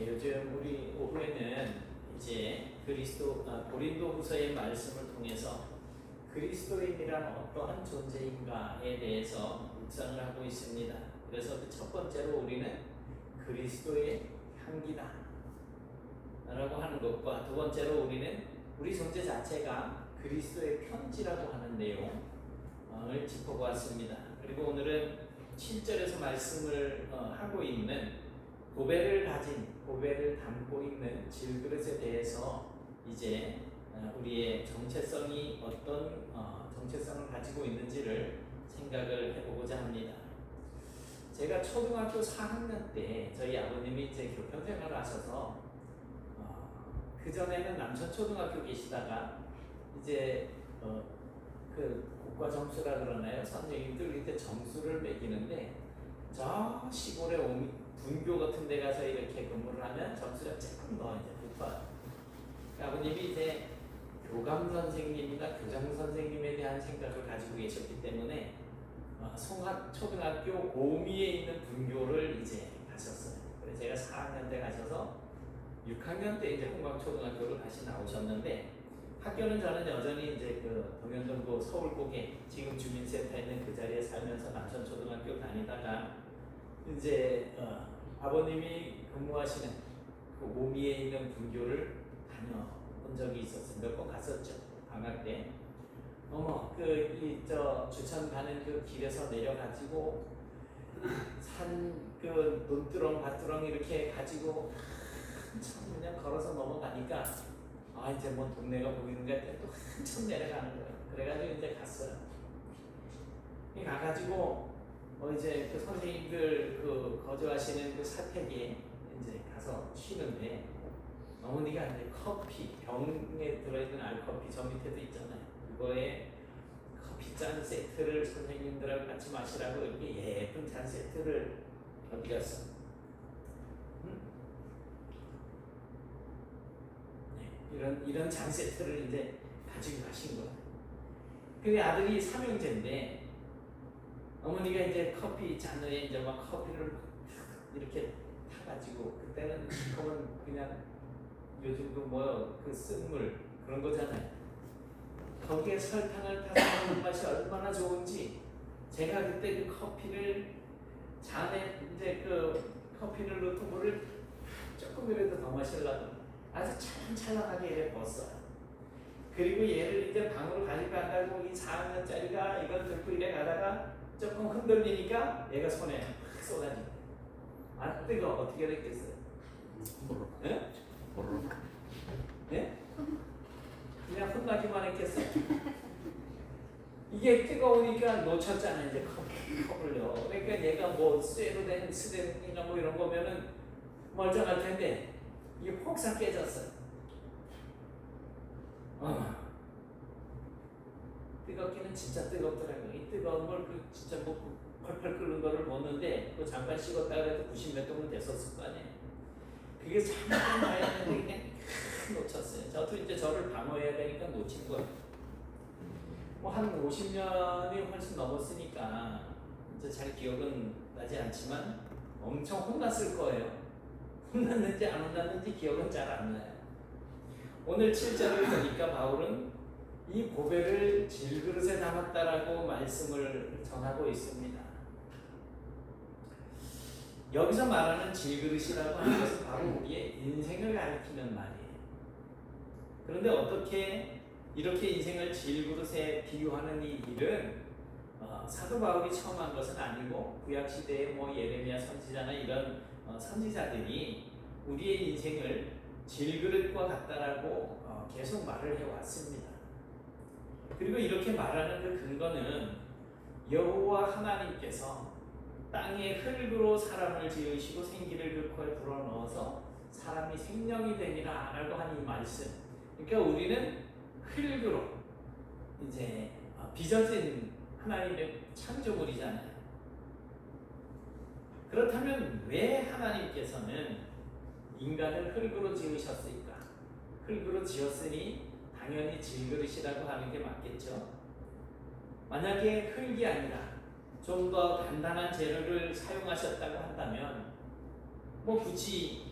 요즘 우리 오후에는 이제 고린도후서의 말씀을 통해서 그리스도인이란 어떠한 존재인가에 대해서 묵상을 하고 있습니다. 그래서 첫 번째로 우리는 그리스도의 향기다 라고 하는 것과 두 번째로 우리는 우리 존재 자체가 그리스도의 편지라고 하는 내용을 짚어보았습니다. 그리고 오늘은 7절에서 말씀을 하고 있는 고배를 담고 있는 질그릇에 대해서 이제 우리의 정체성이 어떤 정체성을 가지고 있는지를 생각을 해보고자 합니다. 제가 초등학교 4학년 때 저희 아버님이 이제 교편생활을 하셔서 그 전에는 남천초등학교 계시다가 이제 그 국가 점수라 그러나요? 선생님들 이때 점수를 매기는데 저 시골에 분교 같은 데 가서 이렇게 근무를 하면 점수가 조금 더 이제 높아요. 아버님이 이제 교감 선생님이나 교장 선생님에 대한 생각을 가지고 계셨기 때문에 송학초등학교 고미에 있는 분교를 이제 가셨어요. 그래서 제가 4학년 때 가셔서 6학년 때 이제 홍광초등학교를 다시 나오셨는데 학교는 저는 여전히 이제 그 동현동고 서울고개 지금 주민센터에 있는 그 자리에 살면서 남천초등학교 다니다가 이제 아버님이 근무하시는 그 오미에 있는 분교를 다녀본 적이 있었어요. 몇 번 갔었죠. 방학 때. 주천 가는 그 길에서 내려가지고 산 그 논두렁 밭두렁 이렇게 가지고 한참 그냥 걸어서 넘어가니까 이제 뭐 동네가 보이는가 했더니 또 한참 내려가는 거예요. 그래가지고 이제 갔어요. 가가지고 이제 그 선생님들 그 거주하시는 그 사택에 이제 가서 쉬는데 어머니가 이제 커피 병에 들어있는 알커피 저 밑에도 있잖아요. 그거에 커피 잔 세트를 선생님들하고 같이 마시라고 이렇게 예쁜 잔 세트를 어디 갔어? 이런 잔 세트를 이제 가지고 가신 거예요. 근데 아들이 삼형제인데 어머니가 이제 커피 잔에 이제 막 커피를 이렇게 타가지고 그때는 그냥 요즘 그 쓴물 그런 거잖아요. 거기에 설탕을 타서 먹는 맛이 얼마나 좋은지 제가 그때 그 커피를 잔에 이제 그 커피를 넣고 물을 조금이라도 더 마시려고 아주 찰랑찰랑하게 이렇게 벗어요. 그리고 얘를 이제 방으로 가지고 간다고 이 4학년짜리가 이걸 들고 이래 가다가 조금 흔들리니까 얘가 손에 확 쏟아지고 뜨거워. 어떻게 됐겠어요? 예? 예? 그냥 혼나기만 했겠어요? 이게 뜨거우니까 놓쳤잖아요. 이제 컵을요. 그러니까 얘가 뭐 쇠로 된 스텐이나 뭐 이런 거면은 멀쩡할 텐데 이게 폭삭 깨졌어요. 뜨겁기는 진짜 뜨겁더라고요. 이 뜨거운 걸 진짜 뭐 펄펄 끓는 거를 먹는데 그 잠깐 식었다 그래도 90몇 도는 됐었을 거 아니에요. 그게 잠깐 나야 되는데 그냥 놓쳤어요. 저도 이제 저를 방어해야 되니까 놓친 거예요. 뭐 한 50년이 훨씬 넘었으니까 이제 잘 기억은 나지 않지만 엄청 혼났을 거예요. 혼났는지 안 혼났는지 기억은 잘 안 나요. 오늘 7절을 보니까 바울은 이 고배를 질그릇에 담았다라고 말씀을 전하고 있습니다. 여기서 말하는 질그릇이라고 하는 것은 바로 우리의 인생을 가리키는 말이에요. 그런데 어떻게 이렇게 인생을 질그릇에 비유하는 이 일은 사도 바울이 처음 한 것은 아니고 구약시대의 뭐 예레미야 선지자나 이런 선지자들이 우리의 인생을 질그릇과 같다라고 계속 말을 해왔습니다. 그리고 이렇게 말하는 그 근거는 여호와 하나님께서 땅에 흙으로 사람을 지으시고 생기를 그 코에 불어넣어서 사람이 생명이 되니라 라고 한 이 말씀. 그러니까 우리는 흙으로 이제 빚어진 하나님의 창조물이잖아요. 그렇다면 왜 하나님께서는 인간을 흙으로 지으셨을까? 흙으로 지었으니 당연히 질그릇이라고 하는 게 맞겠죠. 만약에 흙이 아니라 좀 더 단단한 재료를 사용하셨다고 한다면 뭐 굳이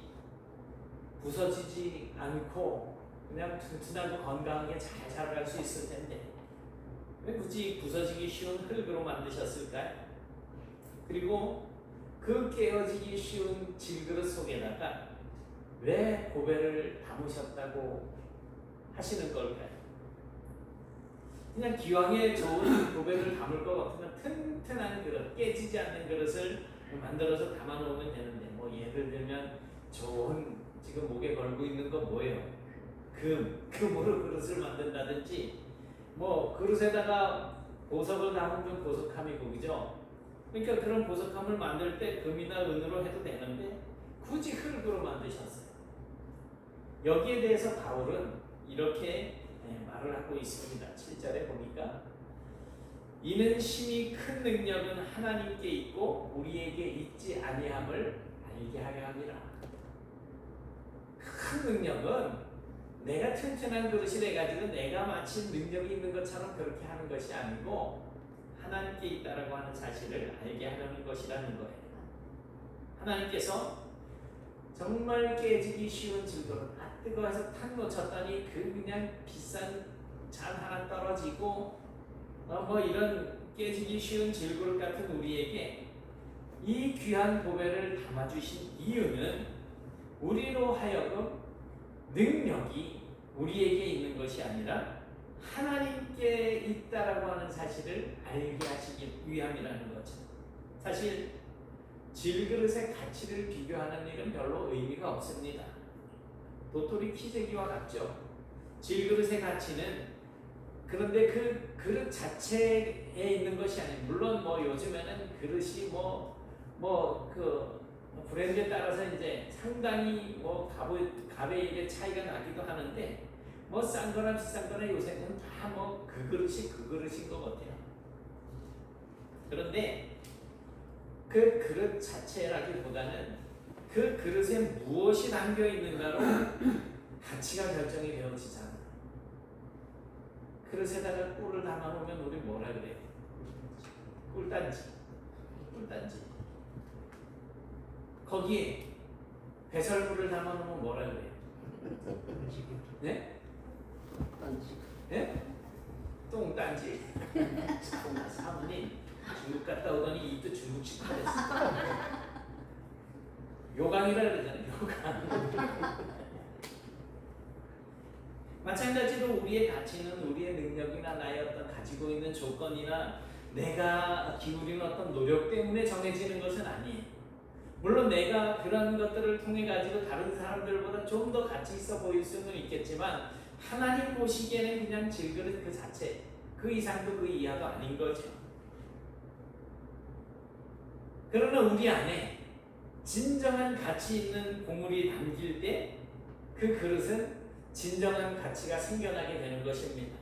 부서지지 않고 그냥 튼튼하고 건강하게 잘 살아갈 수 있을 텐데 왜 굳이 부서지기 쉬운 흙으로 만드셨을까요? 그리고 그 깨어지기 쉬운 질그릇 속에다가 왜 고배를 담으셨다고 하시는 걸까요? 그냥 기왕에 좋은 고배를 담을 것 같으면 튼튼한 그릇, 깨지지 않는 그릇을 만들어서 담아놓으면 되는데 뭐 예를 들면 좋은 지금 목에 걸고 있는 거 뭐예요? 금으로 그릇을 만든다든지 뭐 그릇에다가 보석을 담으면 보석함이고 그죠? 그러니까 그런 보석함을 만들 때 금이나 은으로 해도 되는데 굳이 흙으로 만드셨어요. 여기에 대해서 바울은 이렇게 말을 하고 있습니다. 7절에 보니까 이는 심히 큰 능력은 하나님께 있고 우리에게 있지 아니함을 알게 하려 함이라. 큰 능력은 내가 튼튼한 그릇이 돼가지고 내가 마치 능력이 있는 것처럼 그렇게 하는 것이 아니고 하나님께 있다라고 하는 사실을 알게 하려는 것이라는 거예요. 하나님께서 정말 깨지기 쉬운 질그릇, 뜨거워서 탁 놓쳤더니 그 그냥 비싼 잔 하나 떨어지고 뭐 이런 깨지기 쉬운 질그릇 같은 우리에게 이 귀한 보배를 담아주신 이유는 우리로 하여금 능력이 우리에게 있는 것이 아니라 하나님께 있다라고 하는 사실을 알게 하시기 위함이라는 거죠. 사실 질그릇의 가치를 비교하는 일은 별로 의미가 없습니다. 도토리 키재기와 같죠. 질그릇의 가치는 그런데 그 그릇 자체에 있는 것이 아니에요. 물론 뭐 요즘에는 그릇이 그 브랜드에 따라서 이제 상당히 뭐 값의 일의 차이가 나기도 하는데 뭐 싼 거나 비싼 거나 요새는 다 뭐 그 그릇인 것 같아요. 그런데 그 그릇 자체라기보다는 그 그릇에 무엇이 담겨 있는가로 가치가 결정이 되어지잖아요. 그릇에다가 꿀을 담아놓으면 우리 뭐라 그래요? 꿀단지. 거기에 배설물을 담아놓으면 뭐라 그래요? 네? 네? 똥단지. 사모님 중국 갔다 오더니 입도 중국식 하랬어. 요강이라 그러잖아요. 요강. 마찬가지로 우리의 가치는 우리의 능력이나 나의 어떤 가지고 있는 조건이나 내가 기울이는 어떤 노력 때문에 정해지는 것은 아니에요. 물론 내가 그런 것들을 통해 가지고 다른 사람들보다 좀 더 가치 있어 보일 수는 있겠지만 하나님 보시기에는 그냥 질그릇 그 자체, 그 이상도 그 이하도 아닌 거죠. 그러나 우리 안에 진정한 가치 있는 보물이 담길 때 그 그릇은 진정한 가치가 생겨나게 되는 것입니다.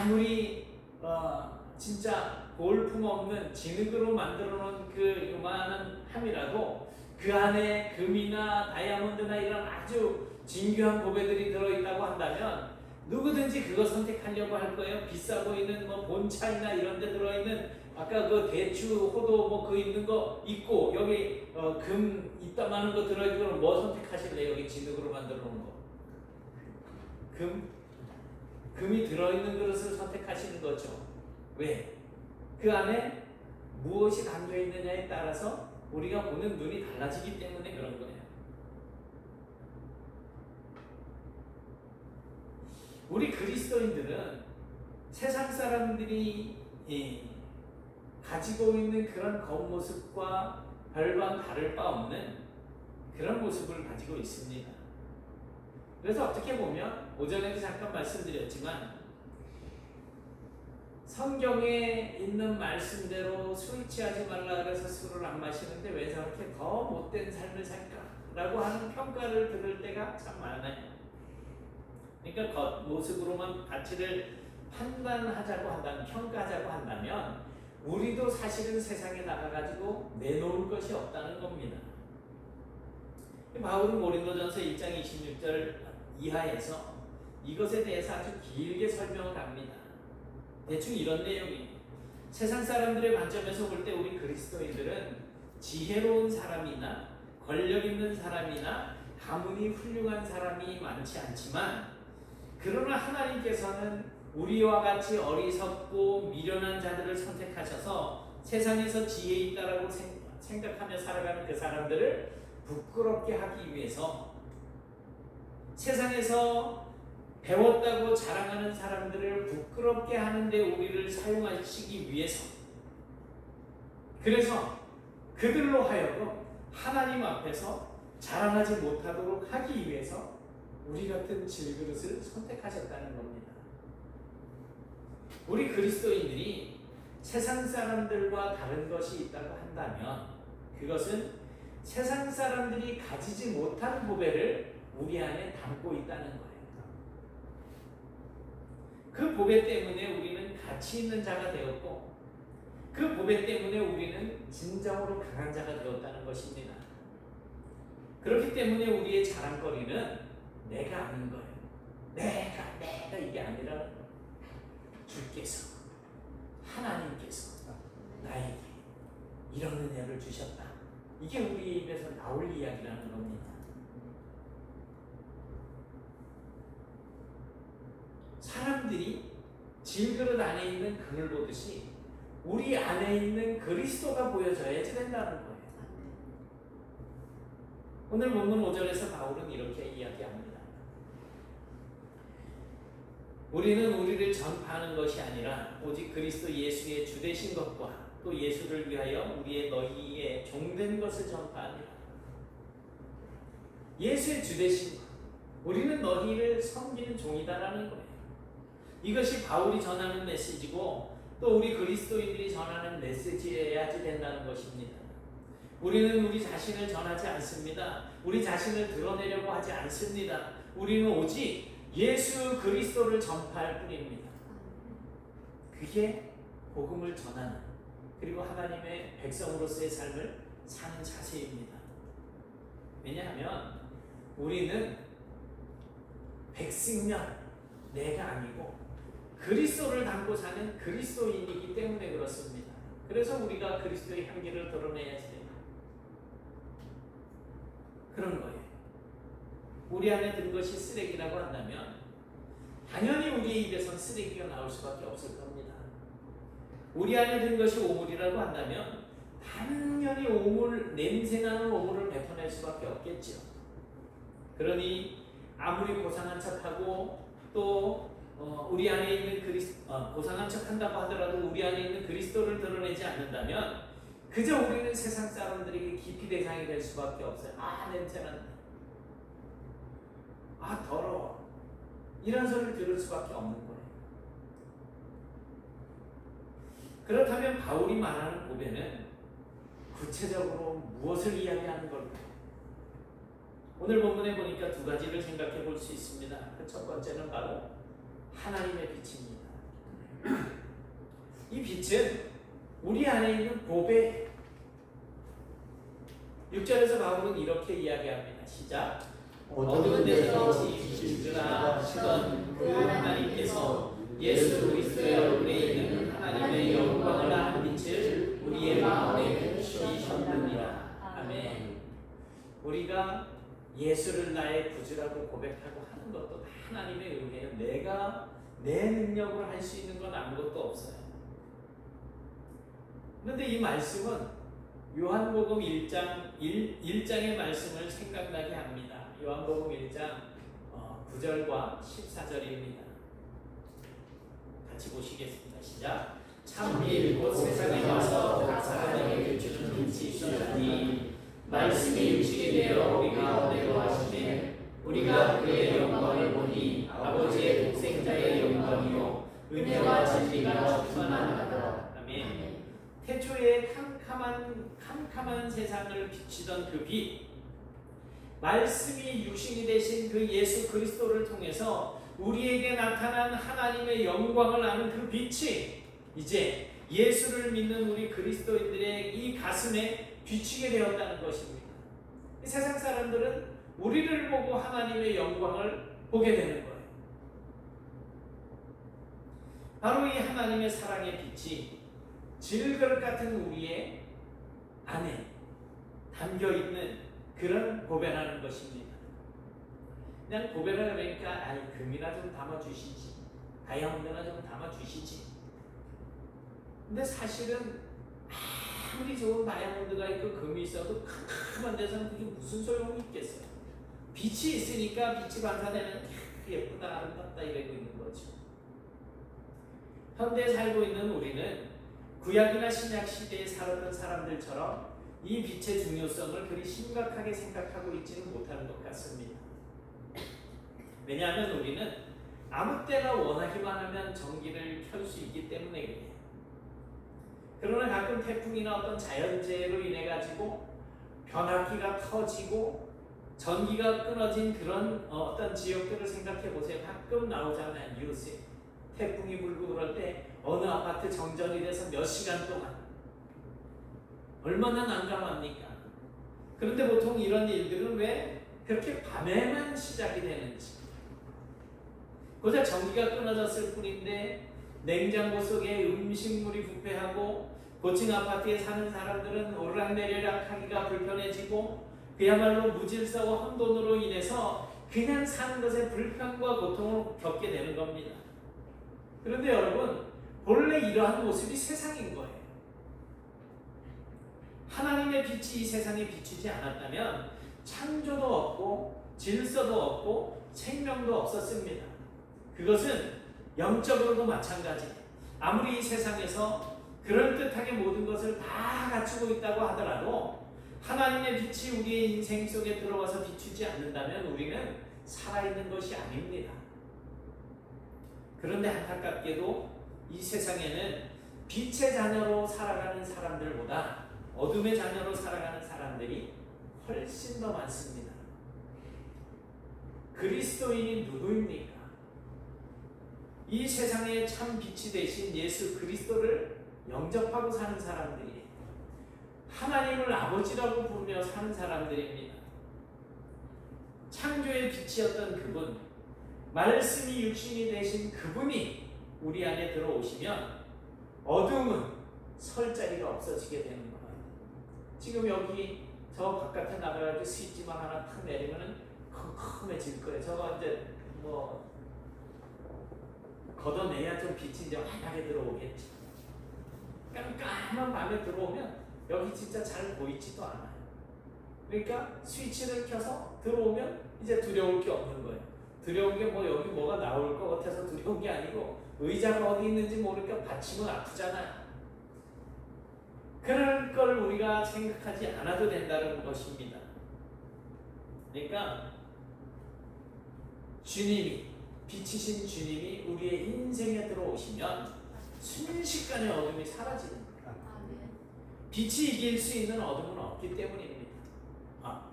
아무리 진짜 볼품없는 진흙으로 만들어 놓은 그 요만한 함이라도 그 안에 금이나 다이아몬드나 이런 아주 진귀한 보배들이 들어있다고 한다면 누구든지 그거 선택하려고 할 거예요. 비싸 보이는 뭐 본차이나 이런 데 들어있는 아까 그 대추, 호도 뭐 그 있는 거 있고 여기 금 이따만한 거 들어있는 뭐 선택하실래요? 여기 진흙으로 만들어 놓은 거. 금이 들어있는 그릇을 선택하시는 거죠. 왜? 그 안에 무엇이 담겨 있느냐에 따라서 우리가 보는 눈이 달라지기 때문에 그런 거예요. 우리 그리스도인들은 세상 사람들이 가지고 있는 그런 겉모습과 별반 다를 바 없는 그런 모습을 가지고 있습니다. 그래서 어떻게 보면 오전에도 잠깐 말씀드렸지만 성경에 있는 말씀대로 술 취하지 말라 그래서 술을 안 마시는데 왜 저렇게 더 못된 삶을 살까라고 하는 평가를 들을 때가 참 많아요. 그러니까 겉모습으로만 가치를 판단하자고 한다면, 평가하자고 한다면 우리도 사실은 세상에 나가가지고 내놓을 것이 없다는 겁니다. 바울은 고린도전서 1장 26절 이하에서 이것에 대해서 아주 길게 설명을 합니다. 대충 이런 내용이에요. 세상 사람들의 관점에서 볼 때 우리 그리스도인들은 지혜로운 사람이나 권력 있는 사람이나 가문이 훌륭한 사람이 많지 않지만, 그러나 하나님께서는 우리와 같이 어리석고 미련한 자들을 선택하셔서 세상에서 지혜 있다라고 생각하며 살아가는 그 사람들을 부끄럽게 하기 위해서, 세상에서 배웠다고 자랑하는 사람들을 부끄럽게 하는데 우리를 사용하시기 위해서, 그래서 그들로 하여금 하나님 앞에서 자랑하지 못하도록 하기 위해서 우리 같은 질그릇을 선택하셨다는 겁니다. 우리 그리스도인들이 세상 사람들과 다른 것이 있다고 한다면 그것은 세상 사람들이 가지지 못한 보배를 우리 안에 담고 있다는 거예요. 그 보배 때문에 우리는 가치 있는 자가 되었고, 그 보배 때문에 우리는 진정으로 강한 자가 되었다는 것입니다. 그렇기 때문에 우리의 자랑거리는 내가 아닌 거예요. 내가 이게 아니라는 거예요. 주께서, 하나님께서 나에게 이런 은혜를 주셨다. 이게 우리 입에서 나올 이야기라는 겁니다. 사람들이 질그릇 안에 있는 금을 보듯이 우리 안에 있는 그리스도가 보여져야지 된다는 거예요. 오늘 본문 5절에서 바울은 이렇게 이야기합니다. 우리는 우리를 전파하는 것이 아니라 오직 그리스도 예수의 주되신 것과 또 예수를 위하여 우리의 너희의 종된 것을 전파하니라. 예수의 주되신 것, 우리는 너희를 섬기는 종이다라는 거예요. 이것이 바울이 전하는 메시지고 또 우리 그리스도인들이 전하는 메시지여야지 된다는 것입니다. 우리는 우리 자신을 전하지 않습니다. 우리 자신을 드러내려고 하지 않습니다. 우리는 오직 예수 그리스도를 전파할 뿐입니다. 그게 복음을 전하는, 그리고 하나님의 백성으로서의 삶을 사는 자세입니다. 왜냐하면 우리는 백승년, 내가 아니고 그리스도를 담고 사는 그리스도인이기 때문에 그렇습니다. 그래서 우리가 그리스도의 향기를 드러내야지 됩니다. 그런 거예요. 우리 안에 든 것이 쓰레기라고 한다면 당연히 우리의 입에선 쓰레기가 나올 수밖에 없을 겁니다. 우리 안에 든 것이 오물이라고 한다면 당연히 오물, 냄새나는 오물을 뱉어낼 수밖에 없겠죠. 그러니 아무리 고상한 척하고 또 우리 안에 있는 고상한 척한다고 하더라도 우리 안에 있는 그리스도를 드러내지 않는다면 그저 우리는 세상 사람들에게 기피 대상이 될 수밖에 없어요. 아, 냄새난다. 아, 더러워. 이런 소리를 들을 수밖에 없는 거예요. 그렇다면 바울이 말하는 보배는 구체적으로 무엇을 이야기하는 걸까요? 오늘 본문에 보니까 두 가지를 생각해 볼 수 있습니다. 그 첫 번째는 바로 하나님의 빛입니다. 이 빛은 우리 안에 있는 보배. 6절에서 바울은 이렇게 이야기합니다. 시작. 어두운 데서 빛이 비추라 하시던 그 하나님께서 예수 그리스도의 얼굴에 있는 하나님의 영광을 아는 빛을 우리의 마음에 비추셨느니라. 아멘. 우리가 예수를 나의 구주라고 고백하고 하는 것도 다 하나님의 은혜예요. 내가 내 능력으로 할 수 있는 건 아무것도 없어요. 그런데 이 말씀은 요한복음 1장의 말씀을 생각나게 합니다. 요한복음 1장 9절과 14절입니다. 같이 보시겠습니다. 시작. 참빛 곧 세상에 와서 각 사람에게 주는 빛이 있으니 말씀이 육신이 되어 우리 가운데 거하시되 우리가 그의 영광을 보니 아버지의 독생자의 영광이요 은혜와 진리가 충만하다. 아멘. 태초에 캄캄한 세상을 비치던 그 빛, 말씀이 육신이 되신 그 예수 그리스도를 통해서 우리에게 나타난 하나님의 영광을 아는 그 빛이 이제 예수를 믿는 우리 그리스도인들의 이 가슴에 비추게 되었다는 것입니다. 세상 사람들은 우리를 보고 하나님의 영광을 보게 되는 거예요. 바로 이 하나님의 사랑의 빛이 질그릇 같은 우리의 안에 담겨있는 그런 보배라는 것입니다. 그냥 고백을 하니까 아이 금이나 좀 담아주시지, 다이아몬드나 좀 담아주시지. 근데 사실은 아무리 좋은 다이아몬드가 있고 금이 있어도 캄캄한 데서는 그게 무슨 소용이 있겠어요. 빛이 있으니까 빛이 반사되면 예쁘다 아름답다 이러고 있는 거죠. 현대에 살고 있는 우리는 구약이나 신약 시대에 살았던 사람들처럼 이 빛의 중요성을 그리 심각하게 생각하고 있지는 못하는 것 같습니다. 왜냐하면 우리는 아무 때나 원하기만 하면 전기를 켤 수 있기 때문에 그래요. 그러나 가끔 태풍이나 어떤 자연재해로 인해 가지고 변압기가 터지고 전기가 끊어진 그런 어떤 지역들을 생각해 보세요. 가끔 나오잖아요, 뉴스에. 태풍이 불고 그럴 때 어느 아파트 정전이 돼서 몇 시간 동안 얼마나 난감합니까? 그런데 보통 이런 일들은 왜 그렇게 밤에만 시작이 되는지, 고작 전기가 끊어졌을 뿐인데 냉장고 속에 음식물이 부패하고 고층 아파트에 사는 사람들은 오르락내리락 하기가 불편해지고 그야말로 무질서와 혼돈으로 인해서 그냥 사는 것에 불편과 고통을 겪게 되는 겁니다. 그런데 여러분, 본래 이러한 모습이 세상인 거예요. 하나님의 빛이 이 세상에 비추지 않았다면 창조도 없고 질서도 없고 생명도 없었습니다. 그것은 영적으로도 마찬가지예요. 아무리 이 세상에서 그럴듯하게 모든 것을 다 갖추고 있다고 하더라도 하나님의 빛이 우리의 인생 속에 들어와서 비추지 않는다면 우리는 살아있는 것이 아닙니다. 그런데 안타깝게도 이 세상에는 빛의 자녀로 살아가는 사람들보다 어둠의 자녀로 살아가는 사람들이 훨씬 더 많습니다. 그리스도인이 누구입니까? 이 세상의 참 빛이 되신 예수 그리스도를 영접하고 사는 사람들이에요. 하나님을 아버지라고 부르며 사는 사람들입니다. 창조의 빛이었던 그분, 말씀이 육신이 되신 그분이 우리 안에 들어오시면 어둠은 설 자리가 없어지게 되는 거예요. 지금 여기 저 바깥에 나가가지고 스위치만 하나 탁 내리면은 컴컴해질 거예요. 저거 이제 뭐 걷어내야 좀 빛이 이제 환하게 들어오겠지. 깜깜한 밤에 들어오면 여기 진짜 잘 보이지도 않아요. 그러니까 스위치를 켜서 들어오면 이제 두려울 게 없는 거예요. 두려운 게 뭐 여기 뭐가 나올 것 같아서 두려운 게 아니고 의자가 어디 있는지 모르니까 받치면 아프잖아요. 그럴 걸 우리가 생각하지 않아도 된다는 것입니다. 그러니까 주님이, 빛이신 주님이 우리의 인생에 들어오시면 순식간에 어둠이 사라지는 거예요. 빛이 이길 수 있는 어둠은 없기 때문입니다.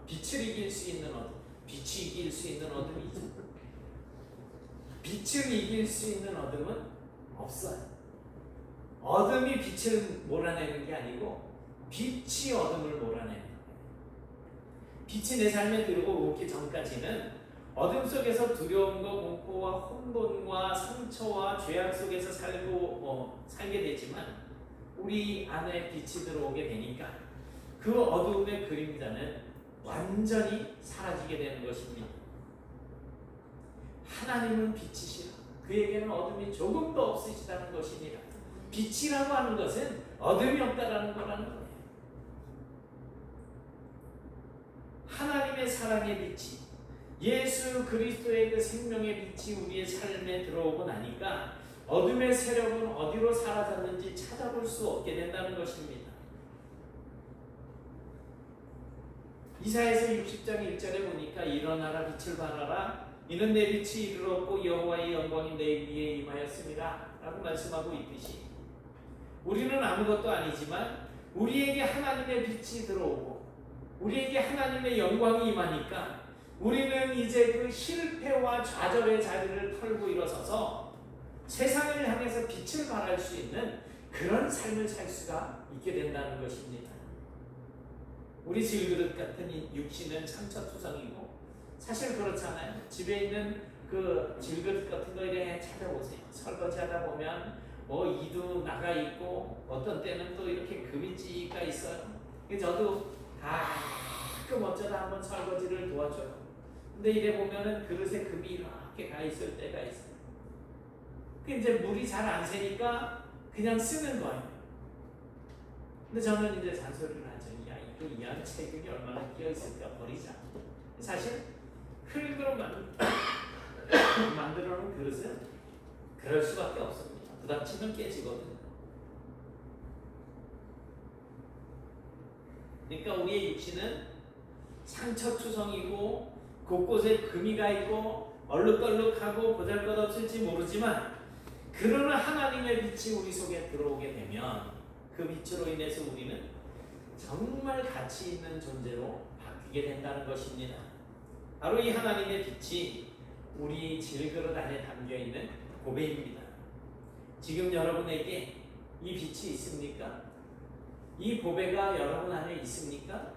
빛을 이길 수 있는 어둠, 빛이 이길 수 있는 어둠이죠. 빛을 이길 수 있는 어둠은 없어요. 어둠이 빛을 몰아내는 게 아니고 빛이 어둠을 몰아내는 거예요. 빛이 내 삶에 들어오기 전까지는 어둠 속에서 두려움과 공포와 혼돈과 상처와 죄악 속에서 살게 되지만 우리 안에 빛이 들어오게 되니까 그 어둠의 그림자는 완전히 사라지게 되는 것입니다. 하나님은 빛이시라. 그에게는 어둠이 조금도 없으시다는 것입니다. 빛이라고 하는 것은 어둠이 없다라는 거라는 거예요. 하나님의 사랑의 빛이, 예수 그리스도의 그 생명의 빛이 우리의 삶에 들어오고 나니까 어둠의 세력은 어디로 사라졌는지 찾아볼 수 없게 된다는 것입니다. 이사야서 60장 1절에 보니까 일어나라 빛을 발하라 이는 내 빛이 이르렀고 여호와의 영광이 내 위에 임하였습니다 라고 말씀하고 있듯이 우리는 아무것도 아니지만 우리에게 하나님의 빛이 들어오고 우리에게 하나님의 영광이 임하니까 우리는 이제 그 실패와 좌절의 자리를 털고 일어서서 세상을 향해서 빛을 발할 수 있는 그런 삶을 살 수가 있게 된다는 것입니다. 우리 질그릇 같은 이 육신은 참처투성이고 사실 그렇잖아요. 집에 있는 그 질그릇 같은 거 이렇게 찾아보세요. 설거지 하다 보면 뭐 이도 나가 있고 어떤 때는 또 이렇게 금이 찌가 있어요. 저도 가끔 어쩌다 한번 설거지를 도와줘요. 근데 이래 보면은 그릇에 금이 이렇게 가 있을 때가 있어요. 그 이제 물이 잘 안 새니까 그냥 쓰는 거예요. 근데 저는 이제 잔소리를 하죠. 야, 이거 이 안에 세균이 얼마나 끼어 있을까, 버리자. 사실 흙으로 만들어 놓은 그릇은 그럴 수밖에 없습니다. 부닥치면 깨지거든요. 그러니까 우리의 육신은 상처투성이고 곳곳에 금이 가 있고 얼룩덜룩하고 보잘것없을지 모르지만, 그러나 하나님의 빛이 우리 속에 들어오게 되면 그 빛으로 인해서 우리는 정말 가치 있는 존재로 바뀌게 된다는 것입니다. 바로 이 하나님의 빛이 우리 질그릇 안에 담겨있는 보배입니다. 지금 여러분에게 이 빛이 있습니까? 이 보배가 여러분 안에 있습니까?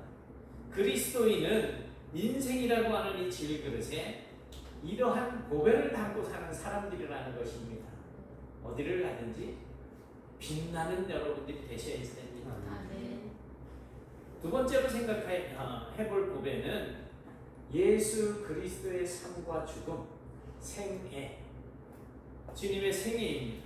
그리스도인은 인생이라고 하는 이 질그릇에 이러한 보배를 담고 사는 사람들이라는 것입니다. 어디를 가든지 빛나는 여러분들이 되셔야 됩니다. 두 번째로 생각해볼 보배는 예수 그리스도의 삶과 죽음, 생애, 주님의 생애입니다.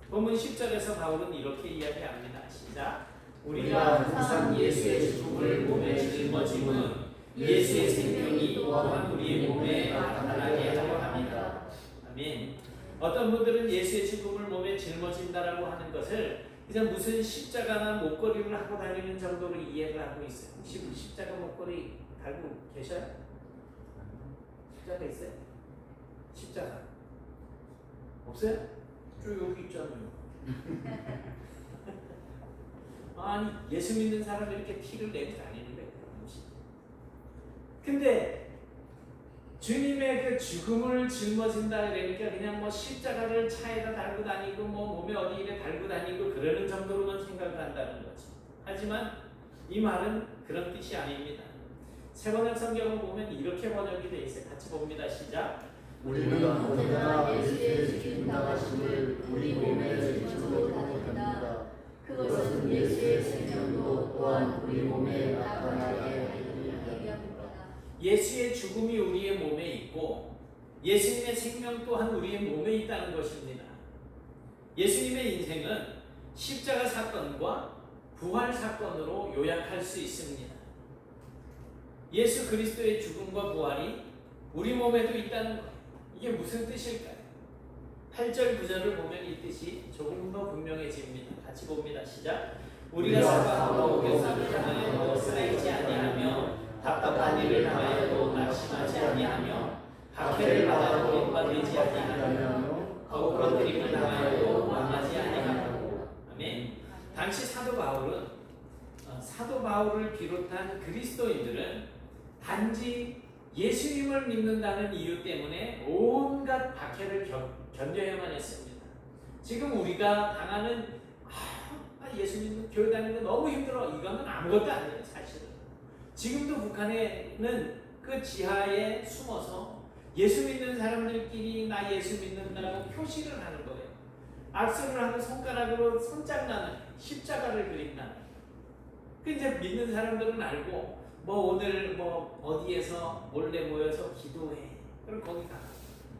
본문 10절에서 바울은 이렇게 이야기합니다. 시작. 우리가 항상 예수의 죽음을 몸에 짊어짐은 예수의 생명이 또한 우리의 몸에 나타나게 하려 합니다. 아멘. 어떤 분들은 예수의 죽음을 몸에 짊어진다라고 하는 것을 그냥 무슨 십자가나 목걸이를 하고 다니는 정도로 이해를 하고 있어요. 혹시 십자가 목걸이 달고 계셔요? 십자가 있어요? 십자가 없어요? 저 여기 있잖아요. 아니, 예수 믿는 사람이 이렇게 티를 내고 다니는데. 근데 주님의 그 죽음을 짊어진다 그러니까 그냥 뭐 십자가를 차에다 달고 다니고 뭐 몸에 어디에 달고 다니고 그러는 정도로만 생각을 한다는 거지. 하지만 이 말은 그런 뜻이 아닙니다. 세번역 성경을 보면 이렇게 번역이 되어 있어요. 같이 봅니다. 시작. 우리는 언제나 예수의 죽임 당하심을 우리 몸에 짊어지고 다닙니다. 그것은 예수의 생명도 또한 우리 몸에 나타나게 하리라. 예수의 죽음이 우리의 몸에 있고 예수님의 생명 또한 우리의 몸에 있다는 것입니다. 예수님의 인생은 십자가 사건과 부활 사건으로 요약할 수 있습니다. 예수 그리스도의 죽음과 부활이 우리 몸에도 있다는 것, 이게 무슨 뜻일까요? 8절 9절을 보면 이 뜻이 조금 더 분명해집니다. 같이 봅니다. 시작. 우리가 사방으로 오겨서를 향하여 쓰레기지 아니하며 답답한 일을 당하여도 낙심하지 아니하며 박해를 받아도 인바되지 아니하며 거부러뜨림을 당하여도 망하지 아니하고. 아멘. 당시 사도 바울을 비롯한 그리스도인들은 단지 예수님을 믿는다는 이유 때문에 온갖 박해를 견뎌야만 했습니다. 지금 우리가 당하는 예수 믿는 교회 다니는 거 너무 힘들어, 이거는 아무것도 아니에요. 사실은 지금도 북한에는 그 지하에 숨어서 예수 믿는 사람들끼리 나 예수 믿는다고 표시를 하는 거예요. 악수를 하고 손가락으로 손장난을, 십자가를 그린다는. 그 이제 믿는 사람들은 알고 뭐 오늘 뭐 어디에서 몰래 모여서 기도해. 그럼 거기 가.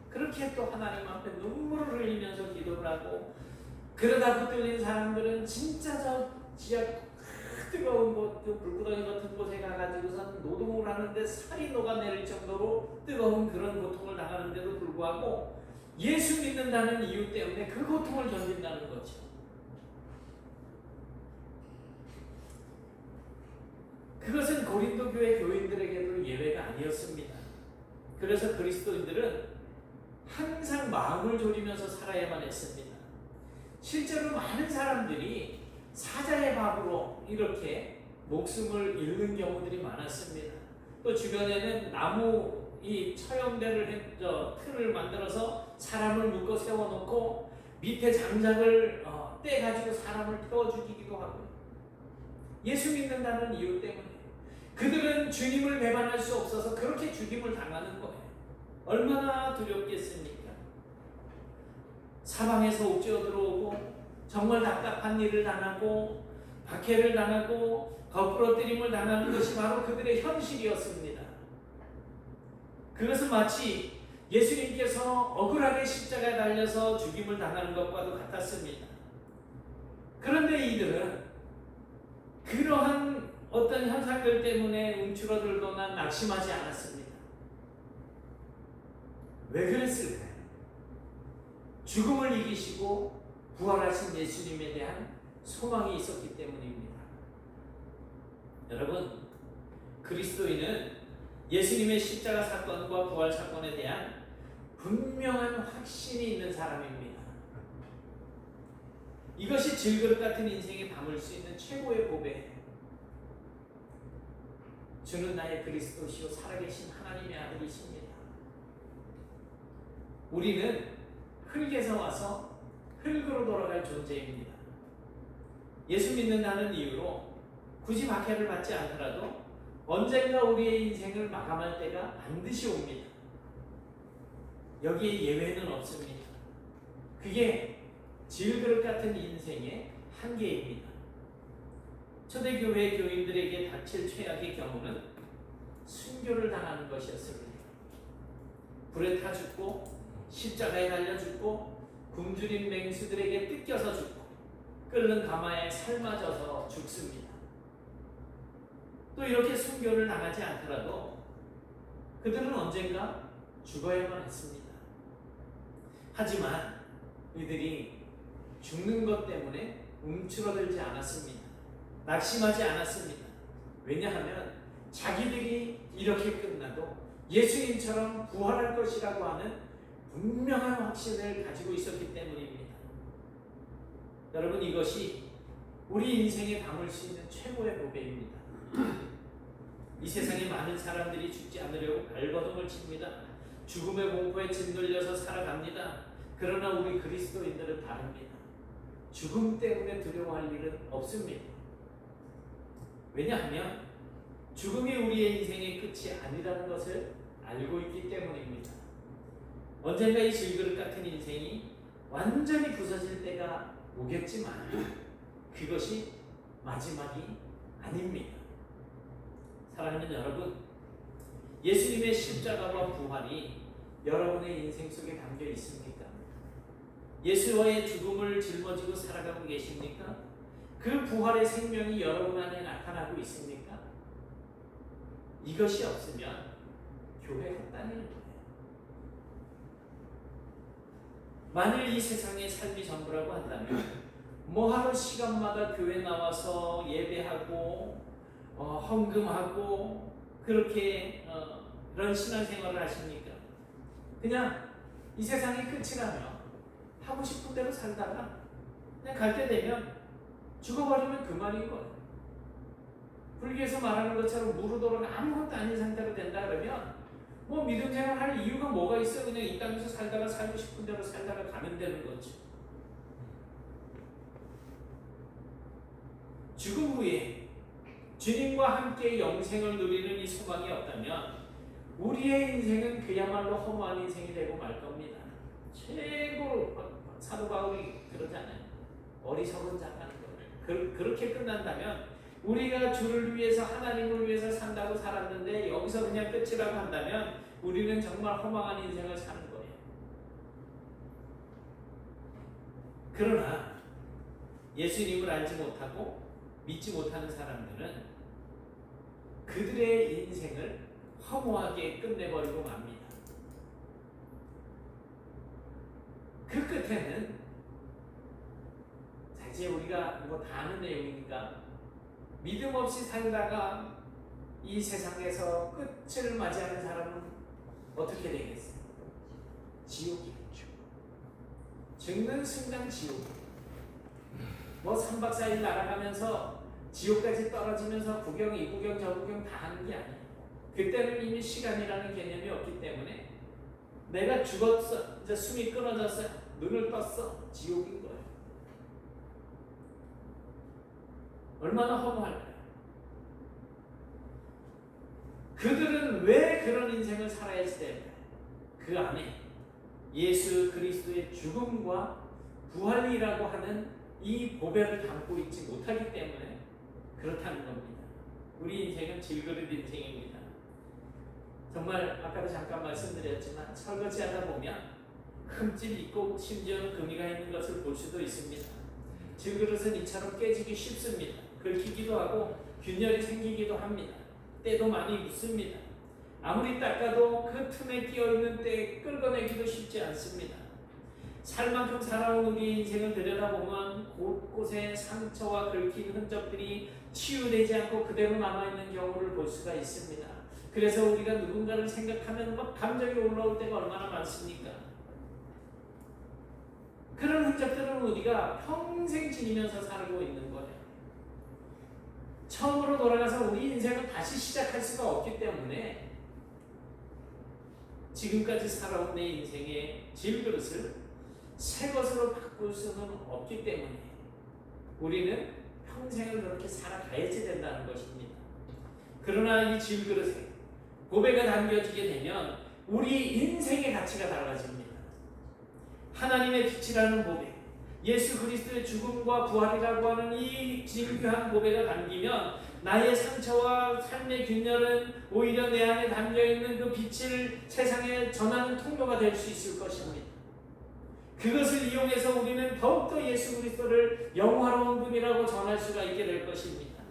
그렇게 또 하나님 앞에 눈물을 흘리면서 기도를 하고, 그러다 붙들린 사람들은 진짜 저 지하 뜨거운 곳, 그 불구덩이 같은 곳에 가가지고선 노동을 하는데 살이 녹아내릴 정도로 뜨거운 그런 고통을 당하는데도 불구하고 예수 믿는다는 이유 때문에 그 고통을 견딘다는 거죠. 그것은 고린도 교회 교인들에게도 예외가 아니었습니다. 그래서 그리스도인들은 항상 마음을 졸이면서 살아야만 했습니다. 실제로 많은 사람들이 사자의 밥으로 이렇게 목숨을 잃는 경우들이 많았습니다. 또 주변에는 나무 이 처형대를 틀을 만들어서 사람을 묶어 세워놓고 밑에 장작을 떼가지고 사람을 태워 죽이기도 하고, 예수 믿는다는 이유 때문에 그들은 주님을 배반할 수 없어서 그렇게 죽임을 당하는 거예요. 얼마나 두렵겠습니까? 사방에서 옥죄어 들어오고 정말 답답한 일을 당하고 박해를 당하고 거꾸러뜨림을 당하는 것이 바로 그들의 현실이었습니다. 그것은 마치 예수님께서 억울하게 십자가에 달려서 죽임을 당하는 것과도 같았습니다. 그런데 이들은 그러한 어떤 현상들 때문에 움츠러들거나 낙심하지 않았습니다. 왜 그랬을까요? 죽음을 이기시고 부활하신 예수님에 대한 소망이 있었기 때문입니다. 여러분, 그리스도인은 예수님의 십자가 사건과 부활 사건에 대한 분명한 확신이 있는 사람입니다. 이것이 질그릇 같은 인생에 담을 수 있는 최고의 보배예요. 주는 나의 그리스도시요 살아계신 하나님의 아들이십니다. 우리는 흙에서 와서 흙으로 돌아갈 존재입니다. 예수 믿는다는 이유로 굳이 박해를 받지 않더라도 언젠가 우리의 인생을 마감할 때가 반드시 옵니다. 여기에 예외는 없습니다. 그게 질그릇 같은 인생의 한계입니다. 초대교회 교인들에게 닥칠 최악의 경우는 순교를 당하는 것이었습니다. 불에 타 죽고 십자가에 달려 죽고 굶주린 맹수들에게 뜯겨서 죽고 끓는 가마에 삶아져서 죽습니다. 또 이렇게 순교를 당하지 않더라도 그들은 언젠가 죽어야만 했습니다. 하지만 이들이 죽는 것 때문에 움츠러들지 않았습니다. 낙심하지 않았습니다. 왜냐하면 자기들이 이렇게 끝나도 예수님처럼 부활할 것이라고 하는 분명한 확신을 가지고 있었기 때문입니다. 여러분, 이것이 우리 인생에 담을 수 있는 최고의 보배입니다. 이 세상에 많은 사람들이 죽지 않으려고 발버둥을 칩니다. 죽음의 공포에 짓눌려서 살아갑니다. 그러나 우리 그리스도인들은 다릅니다. 죽음 때문에 두려워할 일은 없습니다. 왜냐하면 죽음이 우리의 인생의 끝이 아니라는 것을 알고 있기 때문입니다. 언젠가 이 질그릇 같은 인생이 완전히 부서질 때가 오겠지만 그것이 마지막이 아닙니다. 사랑하는 여러분, 예수님의 십자가와 부활이 여러분의 인생 속에 담겨 있습니까? 예수와의 죽음을 짊어지고 살아가고 계십니까? 그 부활의 생명이 여러분 안에 나타나고 있습니까? 이것이 없으면 교회가 헛다니는 거예요. 만일 이 세상의 삶이 전부라고 한다면 뭐하러 시간마다 교회 나와서 예배하고 헌금하고 그렇게 그런 신앙생활을 하십니까? 그냥 이 세상이 끝이라면 하고 싶은 대로 살다가 그냥 갈 때 되면 죽어버리면 그만인 거예요. 불교에서 말하는 것처럼 무르도록 아무것도 아닌 상태로 된다 그러면 뭐 믿음 생활할 이유가 뭐가 있어? 그냥 이 땅에서 살다가 살고 싶은 대로 살다가 가면 되는 거죠. 죽음 후에 주님과 함께 영생을 누리는 이 소망이 없다면 우리의 인생은 그야말로 허무한 인생이 되고 말 겁니다. 최고 사도 바울이 그러잖아요. 어리석은 자라는 거예요. 그렇게 끝난다면 우리가 주를 위해서 하나님을 위해서 산다고 살았는데 여기서 그냥 끝이라고 한다면 우리는 정말 허망한 인생을 사는 거예요. 그러나 예수님을 알지 못하고 믿지 못하는 사람들은 그들의 인생을 허무하게 끝내버리고 맙니다. 그 끝에는 이제 우리가 뭐 다 아는 내용이니까 믿음 없이 살다가 이 세상에서 끝을 맞이하는 사람은 어떻게 되겠어요? 지옥이겠죠. 죽는 순간 지옥. 뭐 3박 4일 날아가면서 지옥까지 떨어지면서 구경, 이 구경, 저 구경 다 하는 게 아니에요. 그때는 이미 시간이라는 개념이 없기 때문에 내가 죽었어, 이제 숨이 끊어졌어요, 눈을 떴어, 지옥인 거예요. 얼마나 허무할까요? 그들은 왜 그런 인생을 살아야 했을까요? 그 안에 예수 그리스도의 죽음과 부활이라고 하는 이 보배를 담고 있지 못하기 때문에 그렇다는 겁니다. 우리 인생은 질그릇 인생입니다. 정말 아까도 잠깐 말씀드렸지만 설거지하다 보면 흠집 있고 심지어는 금이가 있는 것을 볼 수도 있습니다. 질그릇은 이처럼 깨지기 쉽습니다. 긁히기도 하고 균열이 생기기도 합니다. 때도 많이 묻습니다. 아무리 닦아도 그 틈에 끼어있는 때 끌어내기도 쉽지 않습니다. 살만큼 살아온 우리의 인생을 들여다보면 곳곳에 상처와 긁힌 흔적들이 치유되지 않고 그대로 남아있는 경우를 볼 수가 있습니다. 그래서 우리가 누군가를 생각하면 막 감정이 올라올 때가 얼마나 많습니까? 그런 흔적들은 우리가 평생 지니면서 살고 있는 거예요. 처음으로 돌아가서 우리 인생을 다시 시작할 수가 없기 때문에 지금까지 살아온 내 인생의 질그릇을 새 것으로 바꿀 수는 없기 때문에 우리는 평생을 그렇게 살아가야지 된다는 것입니다. 그러나 이 질그릇에 고백가 담겨지게 되면 우리 인생의 가치가 달라집니다. 하나님의 빛이라는 고백, 예수 그리스도의 죽음과 부활이라고 하는 이 진귀한 고백가 담기면 나의 상처와 삶의 균열은 오히려 내 안에 담겨있는 그 빛을 세상에 전하는 통로가 될 수 있을 것입니다. 그것을 이용해서 우리는 더욱더 예수 그리스도를 영화로운 분이라고 전할 수가 있게 될 것입니다.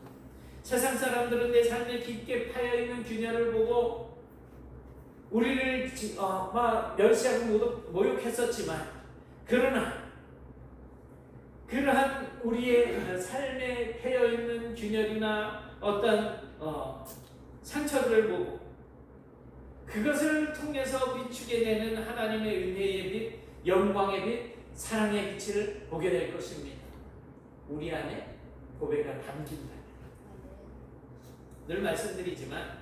세상 사람들은 내 삶에 깊게 파여있는 균열을 보고 우리를 멸시하고 모욕했었지만 그러나 그러한 우리의 삶에 패여있는 균열이나 어떤 상처들을 보고 그것을 통해서 비추게 되는 하나님의 은혜의 빛, 영광의 빛, 사랑의 빛을 보게 될 것입니다. 우리 안에 고백가 담긴다. 늘 말씀드리지만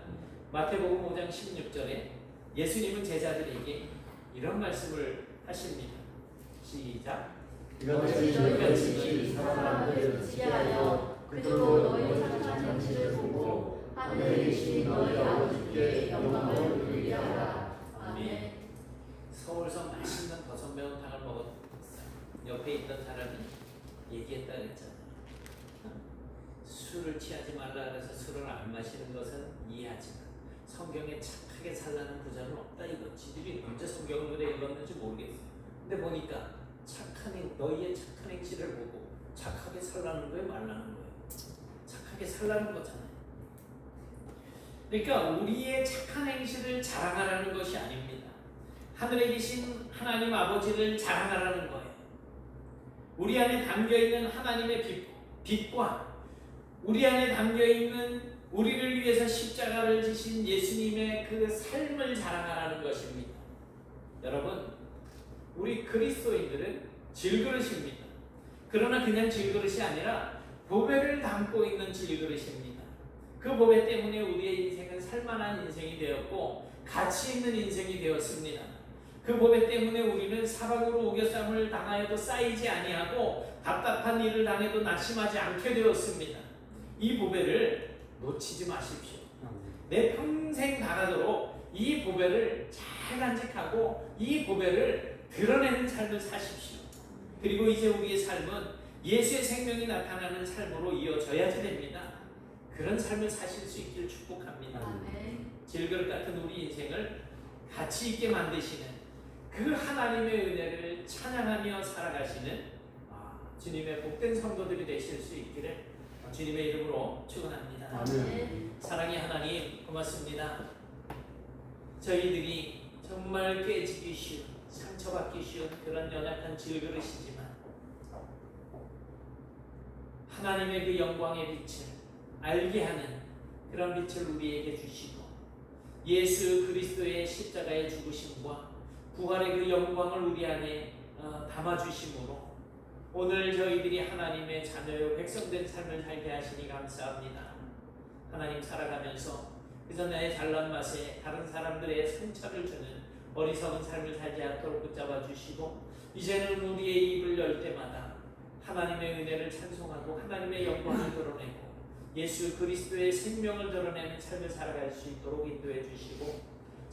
마태복음 5장 16절에 예수님은 제자들에게 이런 말씀을 하십니다. 시작. 이같이 너희같이 사람을 지하여 그들로 너희 착한 행실을 보고 하늘에 계신 너희 아버지께 영광을 돌리게 하라. 아멘. 서울서 맛있는 버섯 매운탕을 먹었어요. 옆에 있던 사람이 얘기했다 그랬잖아요. 술을 취하지 말라 그래서 술을 안 마시는 것은 이해하지만 성경에 착하게 살라는 구절은 없다 이거. 지들이 언제 성경을 그래 읽었는지 모르겠어요. 근데 보니까 너희의 착한 행실을 보고 착하게 살라는 거예요, 말라는 거예요? 착하게 살라는 거잖아요. 그러니까 우리의 착한 행실을 자랑하라는 것이 아닙니다. 하늘에 계신 하나님 아버지를 자랑하라는 거예요. 우리 안에 담겨있는 하나님의 빛과 우리 안에 담겨있는 우리를 위해서 십자가를 지신 예수님의 그 삶을 자랑하라는 것입니다. 여러분, 우리 그리스도인들은 질그릇입니다. 그러나 그냥 질그릇이 아니라 보배를 담고 있는 질그릇입니다. 그 보배 때문에 우리의 인생은 살만한 인생이 되었고 가치 있는 인생이 되었습니다. 그 보배 때문에 우리는 사방으로 우겨쌈을 당하여도 쌓이지 아니하고 답답한 일을 당해도 낙심하지 않게 되었습니다. 이 보배를 놓치지 마십시오. 내 평생 다가도록 이 보배를 잘 간직하고 이 보배를 드러내는 삶을 사십시오. 그리고 이제 우리의 삶은 예수의 생명이 나타나는 삶으로 이어져야지 됩니다. 그런 삶을 사실 수 있기를 축복합니다. 아멘. 질그릇 같은 우리 인생을 가치 있게 만드시는 그 하나님의 은혜를 찬양하며 살아가시는 주님의 복된 성도들이 되실 수 있기를 주님의 이름으로 축원합니다. 아멘. 사랑의 하나님 고맙습니다. 저희들이 정말 깨지기 쉬운, 상처받기 쉬운 그런 연약한 질그릇이지만 하나님의 그 영광의 빛을 알게 하는 그런 빛을 우리에게 주시고 예수 그리스도의 십자가의 죽으심과 부활의 그 영광을 우리 안에 담아주심으로 오늘 저희들이 하나님의 자녀요 백성된 삶을 살게 하시니 감사합니다. 하나님 살아가면서 그래서 내 잘난 맛에 다른 사람들의 상처를 주는 어리석은 삶을 살지 않도록 붙잡아 주시고 이제는 우리의 입을 열 때마다 하나님의 은혜를 찬송하고 하나님의 영광을 드러내고 예수 그리스도의 생명을 드러내는 삶을 살아갈 수 있도록 인도해 주시고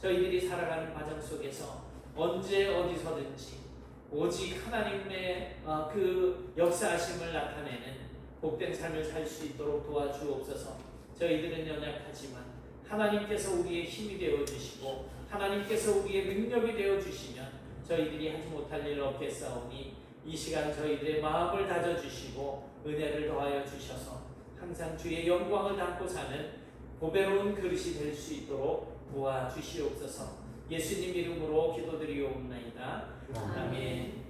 저희들이 살아가는 과정 속에서 언제 어디서든지 오직 하나님의 그 역사하심을 나타내는 복된 삶을 살 수 있도록 도와주옵소서. 저희들은 연약하지만 하나님께서 우리의 힘이 되어 주시고 하나님께서 우리의 능력이 되어 주시면 저희들이 하지 못할 일 없겠사오니 이 시간 저희들의 마음을 다져 주시고 은혜를 더하여 주셔서 항상 주의 영광을 담고 사는 보배로운 그릇이 될 수 있도록 도와주시옵소서. 예수님 이름으로 기도드리옵나이다. 아멘.